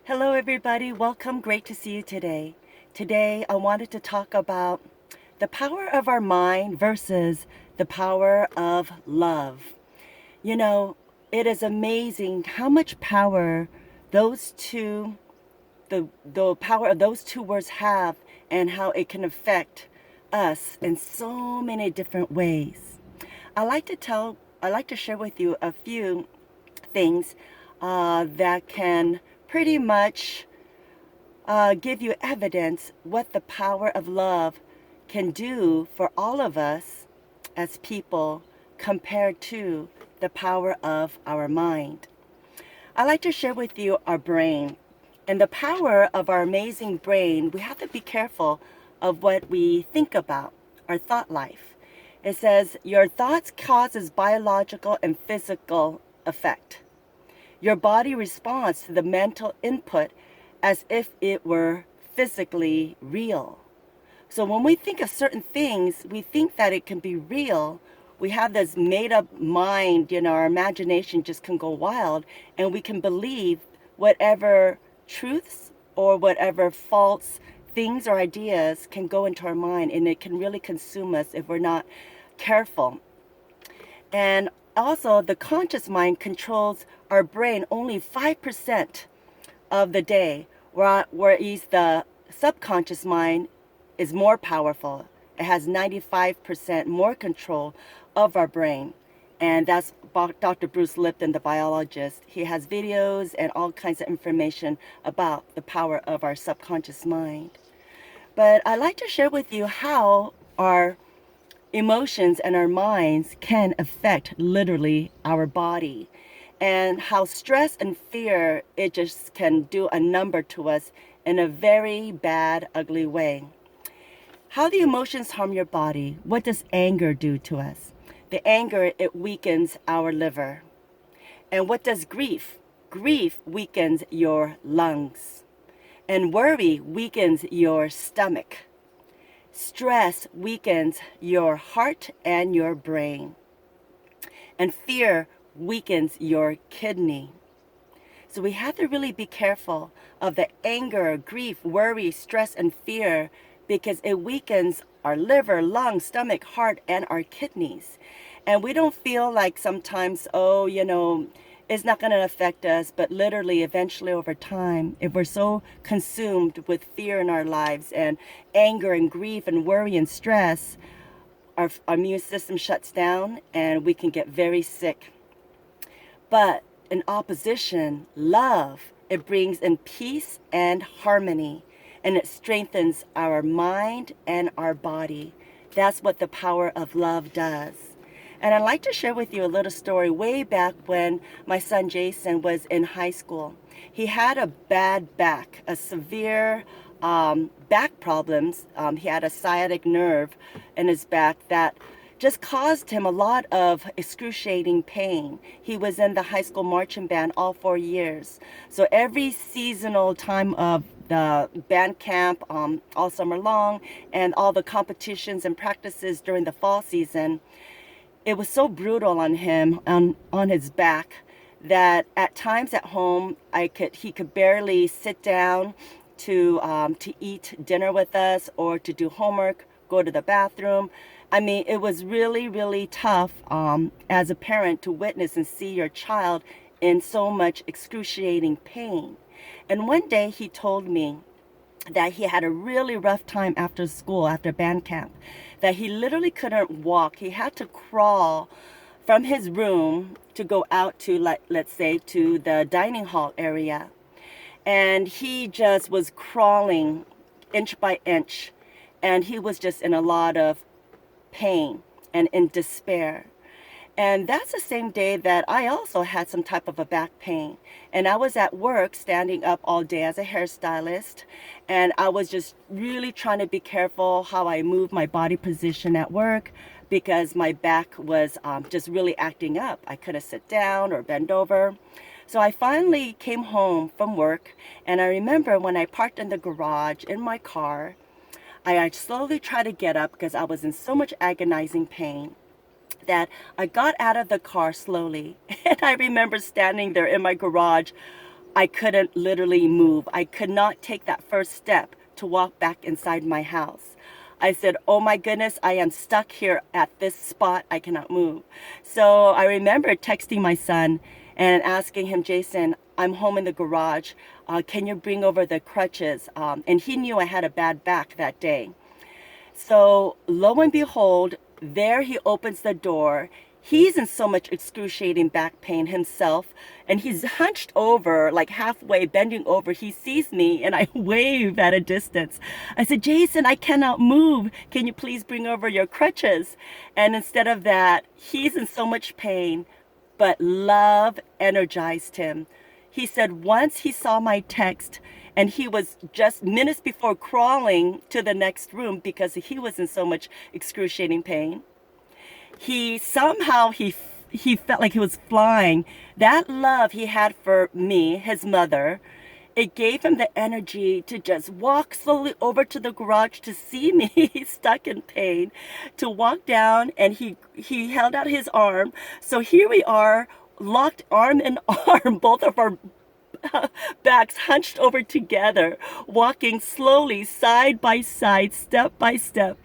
Hello, everybody. Welcome. Great to see you today. Today, I wanted to talk about the power of our mind versus the power of love. You know, it is amazing how much power those two, the power of those two words have and how it can affect us in so many different ways. I like to share with you a few things that can pretty much give you evidence what the power of love can do for all of us as people compared to the power of our mind. I like to share with you our brain and the power of our amazing brain. We have to be careful of what we think about, our thought life. It says your thoughts causes biological and physical effect. Your body responds to the mental input as if it were physically real. So when we think of certain things, we think that it can be real. We have this made up mind, our imagination just can go wild, and we can believe whatever truths or whatever false things or ideas can go into our mind, and it can really consume us if we're not careful. And also, the conscious mind controls our brain only 5% of the day, whereas the subconscious mind is more powerful. It has 95% more control of our brain. And that's Dr. Bruce Lipton, the biologist. He has videos and all kinds of information about the power of our subconscious mind. But I'd like to share with you how our emotions and our minds can affect literally our body, and how stress and fear, it just can do a number to us in a very bad, ugly way. How the emotions harm your body. What does anger do to us? The anger, it weakens our liver. And what does grief? Grief weakens your lungs. And worry weakens your stomach. Stress weakens your heart and your brain. And fear weakens your kidney. So we have to really be careful of the anger, grief, worry, stress, and fear, because it weakens our liver, lungs, stomach, heart, and our kidneys. And we don't feel like sometimes, it's not going to affect us, but literally, eventually, over time, if we're so consumed with fear in our lives and anger and grief and worry and stress, our immune system shuts down and we can get very sick. But in opposition, love, it brings in peace and harmony, and it strengthens our mind and our body. That's what the power of love does. And I'd like to share with you a little story way back when my son Jason was in high school. He had a bad back, a severe back problems. He had a sciatic nerve in his back that just caused him a lot of excruciating pain. He was in the high school marching band all 4 years. So every seasonal time of the band camp, all summer long, and all the competitions and practices during the fall season, it was so brutal on him, on his back, that at times at home, he could barely sit down to eat dinner with us or to do homework, go to the bathroom. I mean, it was really, really tough as a parent to witness and see your child in so much excruciating pain. And one day he told me that he had a really rough time after school, after band camp, that he literally couldn't walk. He had to crawl from his room to go out to, let's say, to the dining hall area. And he just was crawling inch by inch. And he was just in a lot of pain and in despair. And that's the same day that I also had some type of a back pain. And I was at work standing up all day as a hairstylist. And I was just really trying to be careful how I moved my body position at work, because my back was just really acting up. I couldn't sit down or bend over. So I finally came home from work. And I remember when I parked in the garage in my car, I slowly tried to get up because I was in so much agonizing pain, that I got out of the car slowly. And I remember standing there in my garage I couldn't literally move. I could not take that first step to walk back inside my house. I said, oh my goodness, I am stuck here at this spot. I cannot move. So I remember texting my son and asking him, Jason, I'm home in the garage. Can you bring over the crutches? And he knew I had a bad back that day. So lo and behold, there he opens the door. He's in so much excruciating back pain himself, and he's hunched over, like halfway bending over. He sees me, and I wave at a distance. I said, Jason, I cannot move. Can you please bring over your crutches? And instead of that, he's in so much pain, but love energized him. He said once he saw my text, and he was just minutes before crawling to the next room because he was in so much excruciating pain. He somehow he felt like he was flying. That love he had for me, his mother, it gave him the energy to just walk slowly over to the garage to see me stuck in pain, to walk down, and he held out his arm. So here we are, locked arm in arm, both of our backs hunched over together, walking slowly, side by side, step by step,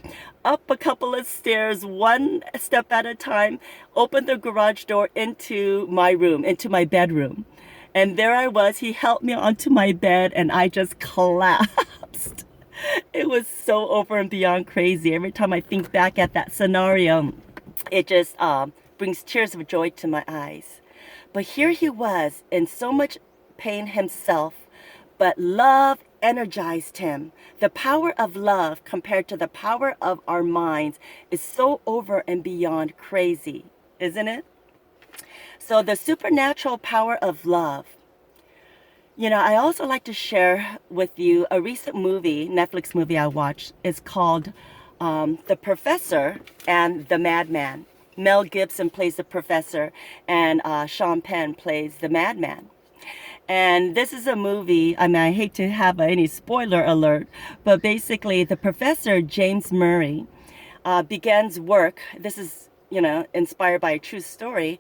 up a couple of stairs, one step at a time, opened the garage door into my room, into my bedroom. And there I was. He helped me onto my bed, and I just collapsed. It was so over and beyond crazy. Every time I think back at that scenario, it just brings tears of joy to my eyes. But here he was in so much pain himself, but love energized him. The power of love compared to the power of our minds is so over and beyond crazy, isn't it? So the supernatural power of love. You know, I also like to share with you a recent movie, Netflix movie I watched. It's called The Professor and the Madman. Mel Gibson plays the professor, and Sean Penn plays the madman. And this is a movie, I mean, I hate to have any spoiler alert, but basically the professor, James Murray, begins work. This is, inspired by a true story.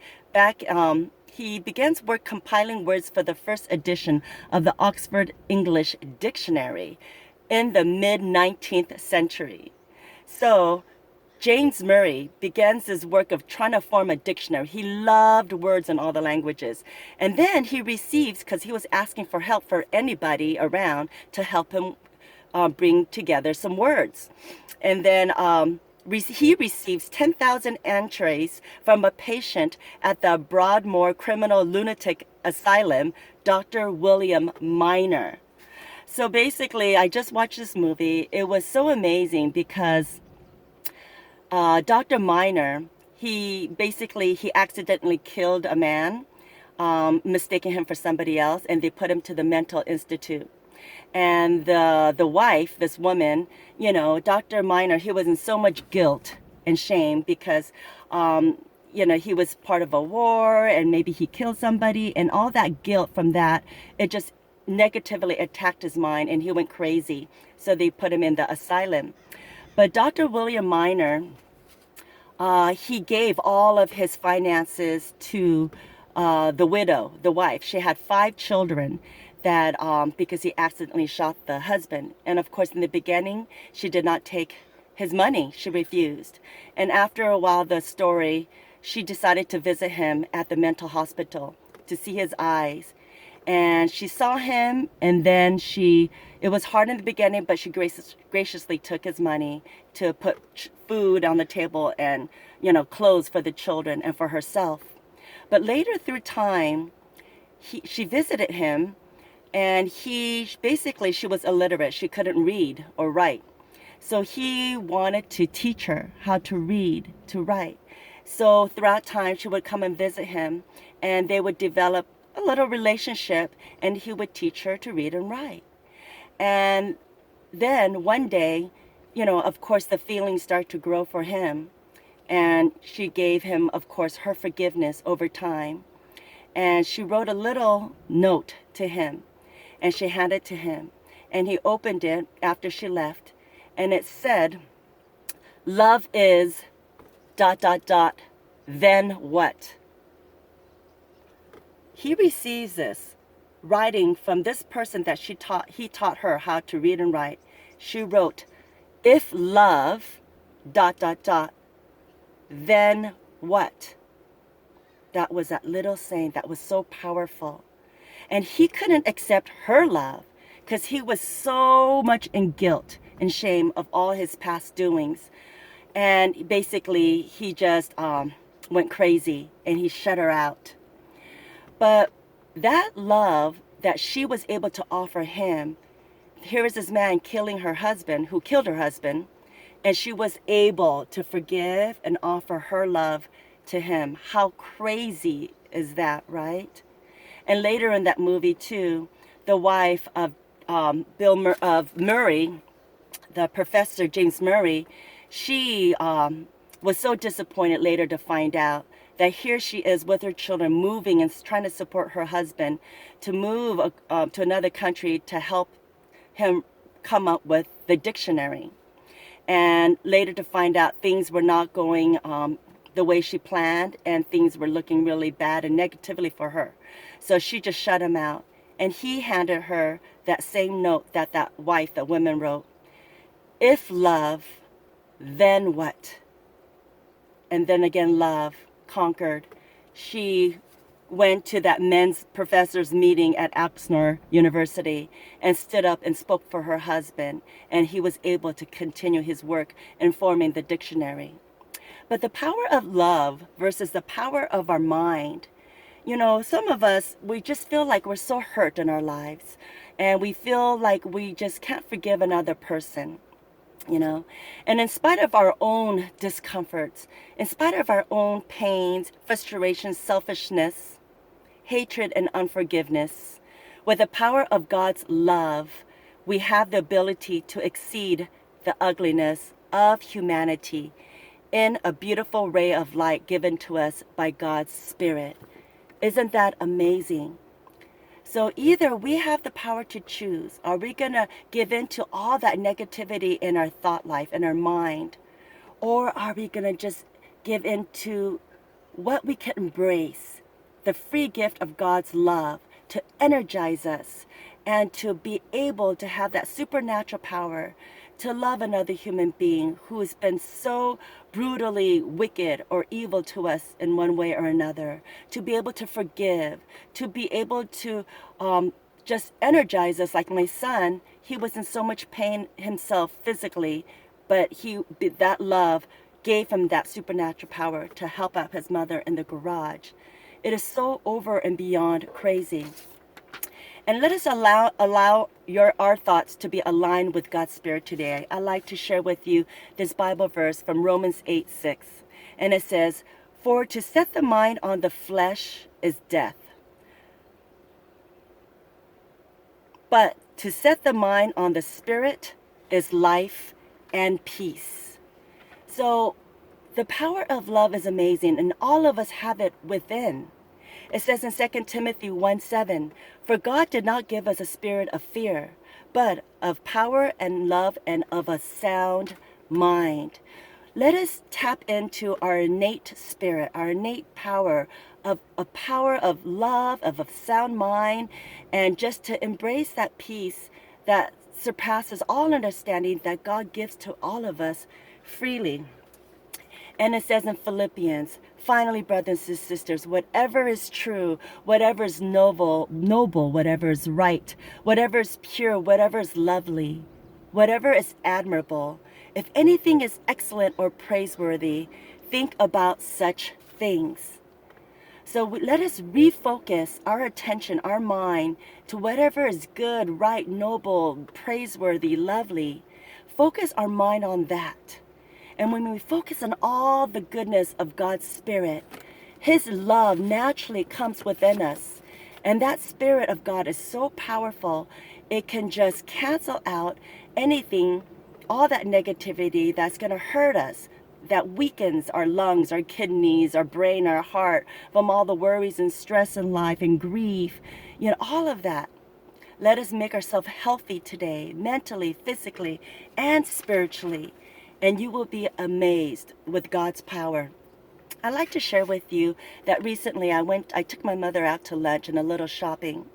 He begins work compiling words for the first edition of the Oxford English Dictionary in the mid-19th century. So James Murray begins his work of trying to form a dictionary. He loved words in all the languages. And then he receives, because he was asking for help for anybody around to help him bring together some words. And then he receives 10,000 entries from a patient at the Broadmoor Criminal Lunatic Asylum, Dr. William Minor. So basically, I just watched this movie. It was so amazing because Dr. Minor, he accidentally killed a man, mistaking him for somebody else, and they put him to the mental institute. And the wife, this woman, Dr. Minor, he was in so much guilt and shame because, he was part of a war and maybe he killed somebody, and all that guilt from that, it just negatively attacked his mind and he went crazy. So they put him in the asylum. But Dr. William Minor, he gave all of his finances to the widow, the wife. She had 5 children that because he accidentally shot the husband. And of course, in the beginning, she did not take his money. She refused. And after a while, the story, she decided to visit him at the mental hospital to see his eyes. And she saw him, and then it was hard in the beginning, but she graciously took his money to put food on the table and, clothes for the children and for herself. But later through time, she visited him, and she was illiterate. She couldn't read or write. So he wanted to teach her how to read, to write. So throughout time, she would come and visit him, and they would develop a little relationship, and he would teach her to read and write. And then one day, of course, the feelings start to grow for him. And she gave him, of course, her forgiveness over time. And she wrote a little note to him, and she handed it to him. And he opened it after she left, and it said, "Love is ... then what?" He receives this, writing from this person that he taught her how to read and write. She wrote, if love, dot, dot, dot, then what? That was that little saying that was so powerful. And he couldn't accept her love because he was so much in guilt and shame of all his past doings. And basically, he just went crazy and he shut her out. But that love that she was able to offer him, here is this man killing her husband, who killed her husband, and she was able to forgive and offer her love to him. How crazy is that, right? And later in that movie too, the wife of of Murray, the professor James Murray, she was so disappointed later to find out that here she is with her children moving and trying to support her husband to move to another country to help him come up with the dictionary. And later to find out things were not going the way she planned, and things were looking really bad and negatively for her. So she just shut him out. And he handed her that same note that that wife, that woman wrote. If love, then what? And then again, love conquered. She went to that men's professors meeting at Oxford University and stood up and spoke for her husband, and he was able to continue his work in forming the dictionary. But the power of love versus the power of our mind, you know, some of us, we just feel like we're so hurt in our lives, and we feel like we just can't forgive another person. You know, and in spite of our own discomforts, in spite of our own pains, frustrations, selfishness, hatred, and unforgiveness, with the power of God's love, we have the ability to exceed the ugliness of humanity in a beautiful ray of light given to us by God's Spirit. Isn't that amazing? So either we have the power to choose. Are we going to give in to all that negativity in our thought life, in our mind? Or are we going to just give in to what we can embrace, the free gift of God's love to energize us and to be able to have that supernatural power to love another human being who has been so brutally wicked or evil to us in one way or another, to be able to forgive, to be able to just energize us. Like my son, he was in so much pain himself physically, but that love gave him that supernatural power to help out his mother in the garage. It is so over and beyond crazy. And let us allow our thoughts to be aligned with God's Spirit today. I'd like to share with you this Bible verse from Romans 8:6. And it says, "For to set the mind on the flesh is death, but to set the mind on the Spirit is life and peace." So the power of love is amazing, and all of us have it within. It says in 2 Timothy 1:7, "For God did not give us a spirit of fear, but of power and love and of a sound mind." Let us tap into our innate spirit, our innate power of a power of love, of a sound mind, and just to embrace that peace that surpasses all understanding that God gives to all of us freely. And it says in Philippians, "Finally, brothers and sisters, whatever is true, whatever is noble, whatever is right, whatever is pure, whatever is lovely, whatever is admirable, if anything is excellent or praiseworthy, think about such things." So let us refocus our attention, our mind, to whatever is good, right, noble, praiseworthy, lovely. Focus our mind on that. And when we focus on all the goodness of God's Spirit, His love naturally comes within us. And that Spirit of God is so powerful, it can just cancel out anything, all that negativity that's going to hurt us, that weakens our lungs, our kidneys, our brain, our heart, from all the worries and stress in life and grief, all of that. Let us make ourselves healthy today, mentally, physically, and spiritually. And you will be amazed with God's power. I'd like to share with you that recently I took my mother out to lunch and a little shopping.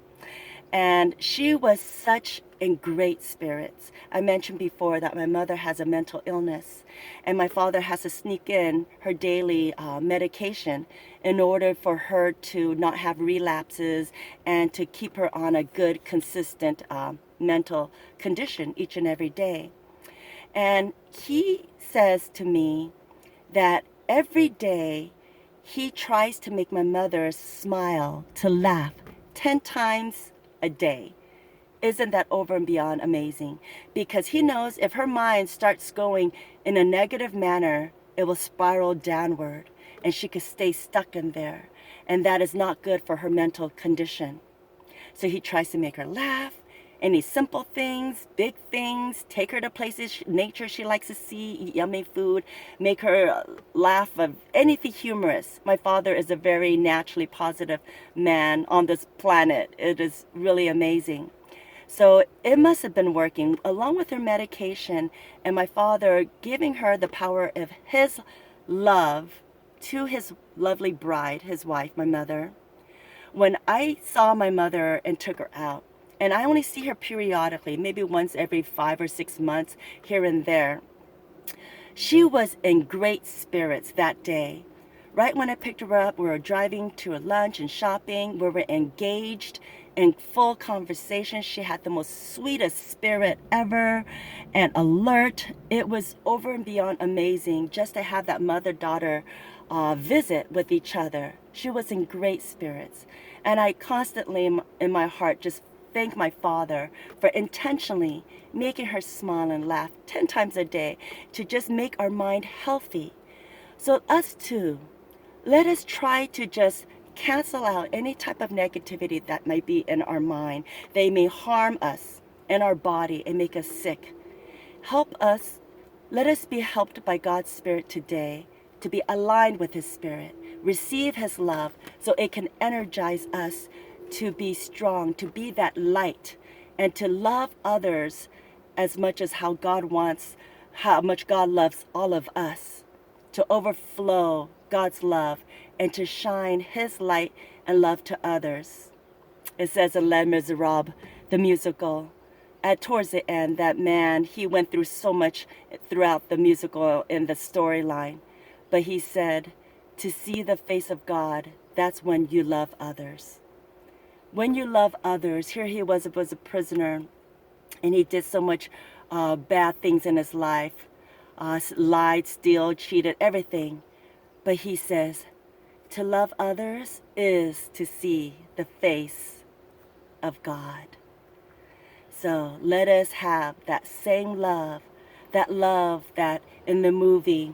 And she was such in great spirits. I mentioned before that my mother has a mental illness, and my father has to sneak in her daily medication in order for her to not have relapses and to keep her on a good, consistent mental condition each and every day. And he says to me that every day he tries to make my mother smile, to laugh 10 times a day. Isn't that over and beyond amazing? Because he knows if her mind starts going in a negative manner, it will spiral downward and she could stay stuck in there. And that is not good for her mental condition. So he tries to make her laugh. Any simple things, big things, take her to places, nature she likes to see, eat yummy food, make her laugh of anything humorous. My father is a very naturally positive man on this planet. It is really amazing. So it must have been working along with her medication and my father giving her the power of his love to his lovely bride, his wife, my mother. When I saw my mother and took her out, and I only see her periodically, maybe once every 5 or 6 months, here and there, she was in great spirits that day. Right when I picked her up, we were driving to a lunch and shopping. We were engaged in full conversation. She had the most sweetest spirit ever and alert. It was over and beyond amazing just to have that mother-daughter visit with each other. She was in great spirits. And I constantly in my heart just thank my father for intentionally making her smile and laugh 10 times a day to just make our mind healthy. So us too, let us try to just cancel out any type of negativity that might be in our mind. They may harm us in our body and make us sick. Help us, let us be helped by God's Spirit today to be aligned with His Spirit, receive His love so it can energize us to be strong, to be that light, and to love others as much as how God wants, how much God loves all of us, to overflow God's love and to shine His light and love to others. It says in Les Miserables, the musical, towards the end, that man, he went through so much throughout the musical in the storyline, but he said, to see the face of God, that's when you love others. When you love others, here he was a prisoner, and he did so much bad things in his life, lied, steal, cheated, everything. But he says, to love others is to see the face of God. So let us have that same love, that love that in the movie,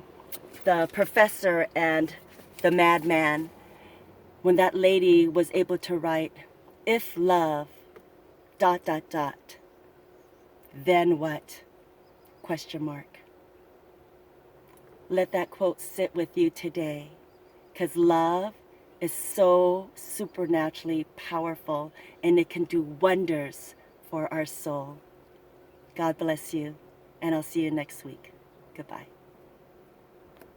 the professor and the madman, when that lady was able to write, if love, ... then what? Question mark. Let that quote sit with you today, because love is so supernaturally powerful and it can do wonders for our soul. God bless you, and I'll see you next week. Goodbye.